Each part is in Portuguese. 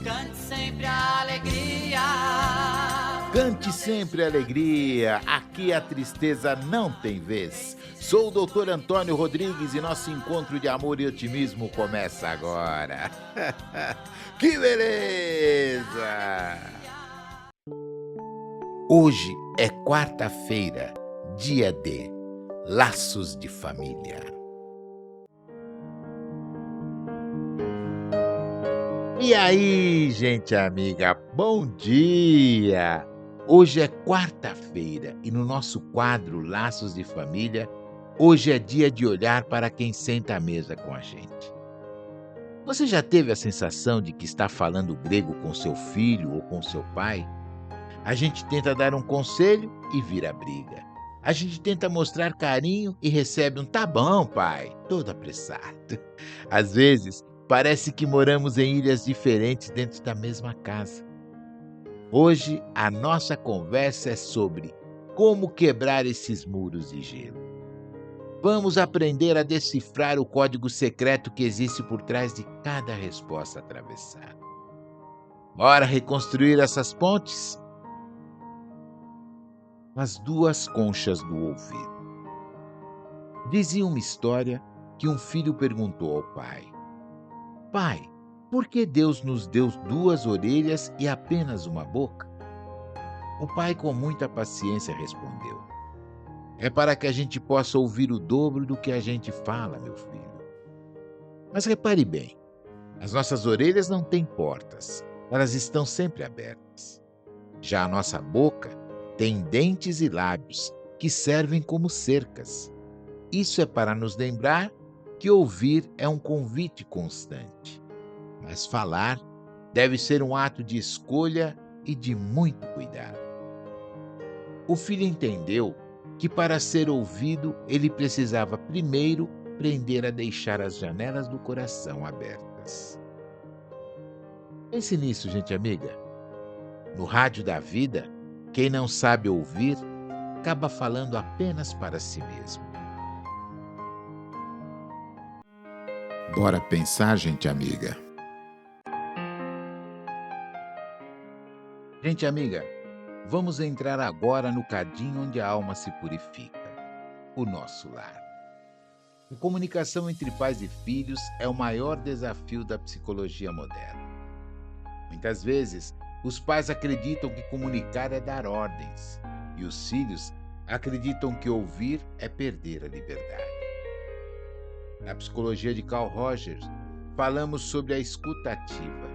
Cante sempre a alegria. Cante sempre alegria, aqui a tristeza não tem vez. Sou o Dr. Antônio Rodrigues e nosso encontro de amor e otimismo começa agora. Que beleza! Hoje é quarta-feira, dia de Laços de Família. E aí, gente amiga, bom dia! Hoje é quarta-feira e no nosso quadro Laços de Família, hoje é dia de olhar para quem senta à mesa com a gente. Você já teve a sensação de que está falando grego com seu filho ou com seu pai? A gente tenta dar um conselho e vira briga. A gente tenta mostrar carinho e recebe um "tá bom, pai", todo apressado. Às vezes, parece que moramos em ilhas diferentes dentro da mesma casa. Hoje, a nossa conversa é sobre como quebrar esses muros de gelo. Vamos aprender a decifrar o código secreto que existe por trás de cada resposta atravessada. Bora reconstruir essas pontes? As duas conchas do ouvido. Dizia uma história que um filho perguntou ao pai: "Pai, por que Deus nos deu duas orelhas e apenas uma boca?" O pai, com muita paciência, respondeu: "É para que a gente possa ouvir o dobro do que a gente fala, meu filho." Mas repare bem, as nossas orelhas não têm portas, elas estão sempre abertas. Já a nossa boca tem dentes e lábios que servem como cercas. Isso é para nos lembrar que ouvir é um convite constante, mas falar deve ser um ato de escolha e de muito cuidado. O filho entendeu que para ser ouvido ele precisava primeiro aprender a deixar as janelas do coração abertas. Pense nisso, gente amiga. No rádio da vida, quem não sabe ouvir acaba falando apenas para si mesmo. Bora pensar, gente amiga. Gente amiga, vamos entrar agora no cadinho onde a alma se purifica, o nosso lar. A comunicação entre pais e filhos é o maior desafio da psicologia moderna. Muitas vezes, os pais acreditam que comunicar é dar ordens, e os filhos acreditam que ouvir é perder a liberdade. Na psicologia de Carl Rogers, falamos sobre a escuta ativa.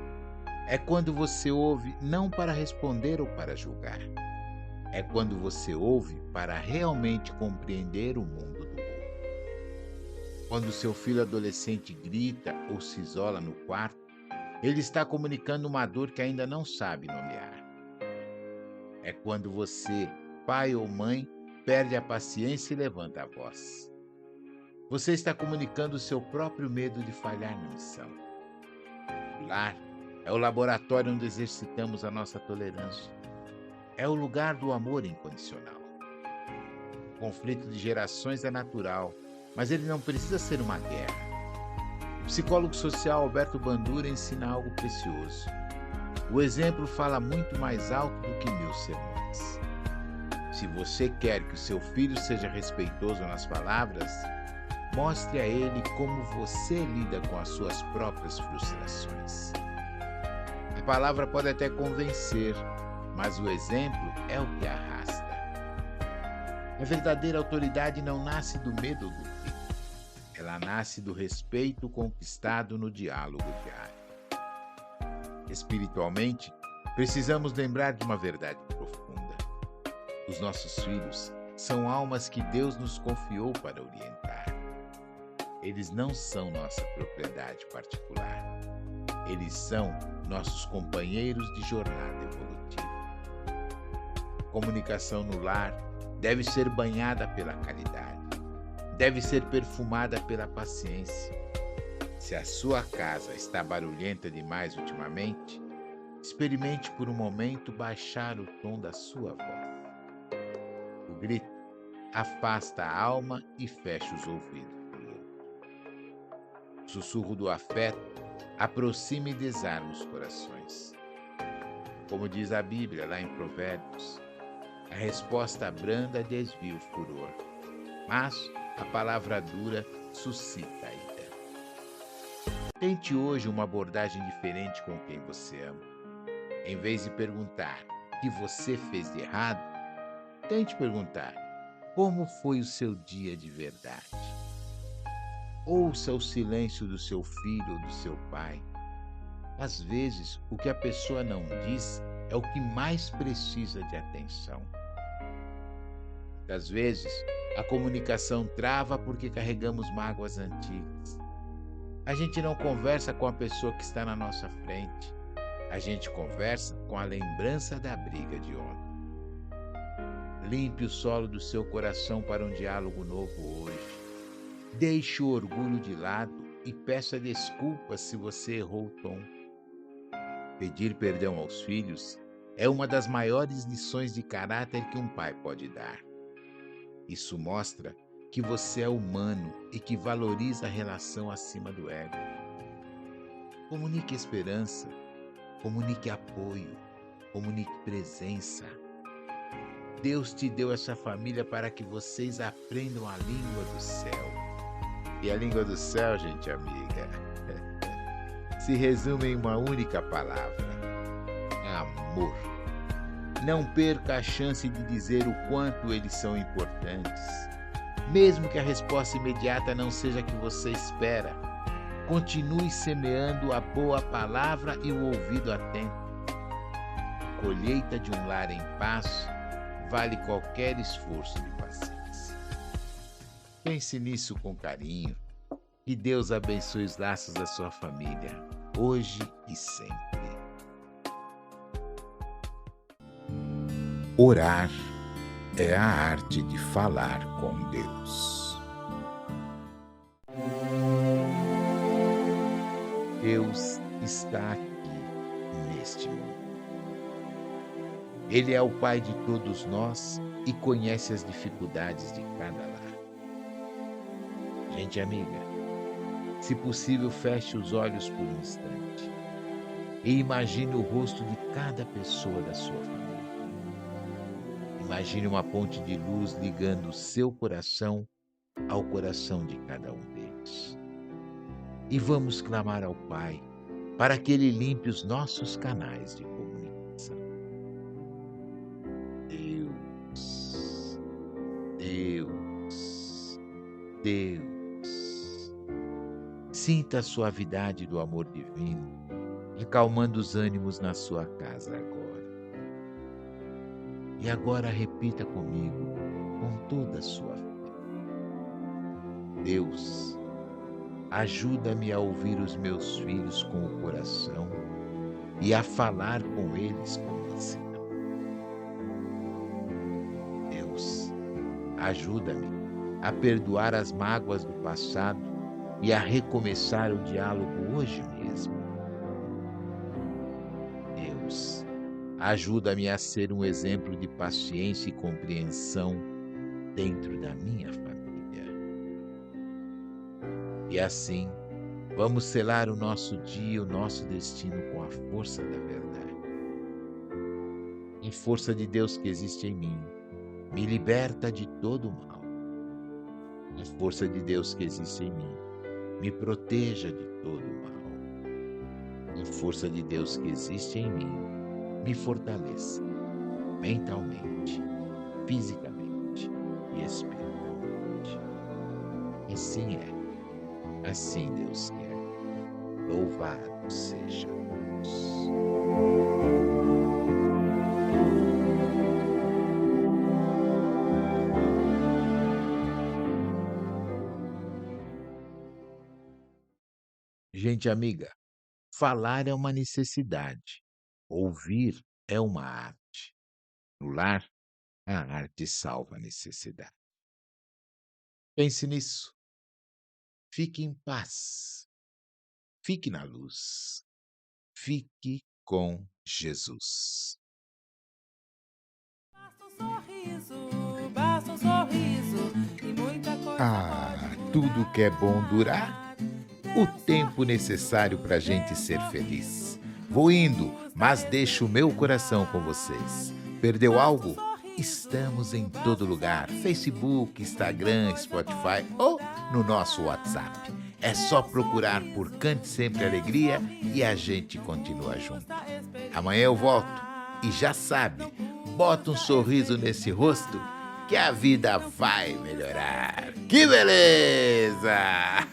É quando você ouve não para responder ou para julgar. É quando você ouve para realmente compreender o mundo do outro. Quando seu filho adolescente grita ou se isola no quarto, ele está comunicando uma dor que ainda não sabe nomear. É quando você, pai ou mãe, perde a paciência e levanta a voz. Você está comunicando o seu próprio medo de falhar na missão. O lar é o laboratório onde exercitamos a nossa tolerância. É o lugar do amor incondicional. O conflito de gerações é natural, mas ele não precisa ser uma guerra. O psicólogo social Alberto Bandura ensina algo precioso. O exemplo fala muito mais alto do que 1000 sermões. Se você quer que o seu filho seja respeitoso nas palavras, mostre a ele como você lida com as suas próprias frustrações. A palavra pode até convencer, mas o exemplo é o que arrasta. A verdadeira autoridade não nasce do medo ou do grito. Ela nasce do respeito conquistado no diálogo diário. Espiritualmente, precisamos lembrar de uma verdade profunda. Os nossos filhos são almas que Deus nos confiou para orientar. Eles não são nossa propriedade particular. Eles são nossos companheiros de jornada evolutiva. A comunicação no lar deve ser banhada pela caridade. Deve ser perfumada pela paciência. Se a sua casa está barulhenta demais ultimamente, experimente por um momento baixar o tom da sua voz. O grito afasta a alma e fecha os ouvidos do outro. sussurro do afeto aproxima e desarma os corações. Como diz a Bíblia lá em Provérbios, a resposta branda desvia o furor, mas a palavra dura suscita a ira. Tente hoje uma abordagem diferente com quem você ama. Em vez de perguntar o que você fez de errado, tente perguntar como foi o seu dia de verdade. Ouça o silêncio do seu filho ou do seu pai. Às vezes, o que a pessoa não diz é o que mais precisa de atenção. Às vezes, a comunicação trava porque carregamos mágoas antigas. A gente não conversa com a pessoa que está na nossa frente. A gente conversa com a lembrança da briga de ontem. Limpe o solo do seu coração para um diálogo novo hoje. Deixe o orgulho de lado e peça desculpas se você errou o tom. Pedir perdão aos filhos é uma das maiores lições de caráter que um pai pode dar. Isso mostra que você é humano e que valoriza a relação acima do ego. Comunique esperança, comunique apoio, comunique presença. Deus te deu essa família para que vocês aprendam a língua do céu. E a língua do céu, gente amiga, se resume em uma única palavra: amor. Não perca a chance de dizer o quanto eles são importantes. Mesmo que a resposta imediata não seja a que você espera, continue semeando a boa palavra e o ouvido atento. A colheita de um lar em paz vale qualquer esforço de paciência. Pense nisso com carinho. Que Deus abençoe os laços da sua família, hoje e sempre. Orar é a arte de falar com Deus. Deus está aqui neste mundo. Ele é o Pai de todos nós e conhece as dificuldades de cada lar. Gente amiga, se possível, feche os olhos por um instante e imagine o rosto de cada pessoa da sua família. Imagine uma ponte de luz ligando o seu coração ao coração de cada um deles. E vamos clamar ao Pai para que Ele limpe os nossos canais de comunicação. Deus, Deus, Deus. Sinta a suavidade do amor divino, acalmando os ânimos na sua casa agora. E agora repita comigo, com toda a sua fé. Deus, ajuda-me a ouvir os meus filhos com o coração e a falar com eles com mansidão. Deus, ajuda-me a perdoar as mágoas do passado e a recomeçar o diálogo hoje mesmo. Deus, ajuda-me a ser um exemplo de paciência e compreensão dentro da minha família. E assim, vamos selar o nosso dia, o nosso destino com a força da verdade. A força de Deus que existe em mim me liberta de todo o mal. A força de Deus que existe em mim me proteja de todo o mal. A força de Deus que existe em mim me fortaleça mentalmente, fisicamente e espiritualmente. Assim é, assim Deus quer. Louvado seja Deus. Gente amiga, falar é uma necessidade, ouvir é uma arte. No lar, a arte salva a necessidade. Pense nisso. Fique em paz. Fique na luz. Fique com Jesus. Basta um sorriso e muita coisa Ah, pode tudo mudar. que é bom durar o tempo necessário para a gente ser feliz. Vou indo, mas deixo o meu coração com vocês. Perdeu algo? Estamos em todo lugar: Facebook, Instagram, Spotify ou no nosso WhatsApp. É só procurar por Cante Sempre Alegria e a gente continua junto. Amanhã eu volto e já sabe, bota um sorriso nesse rosto que a vida vai melhorar. Que beleza!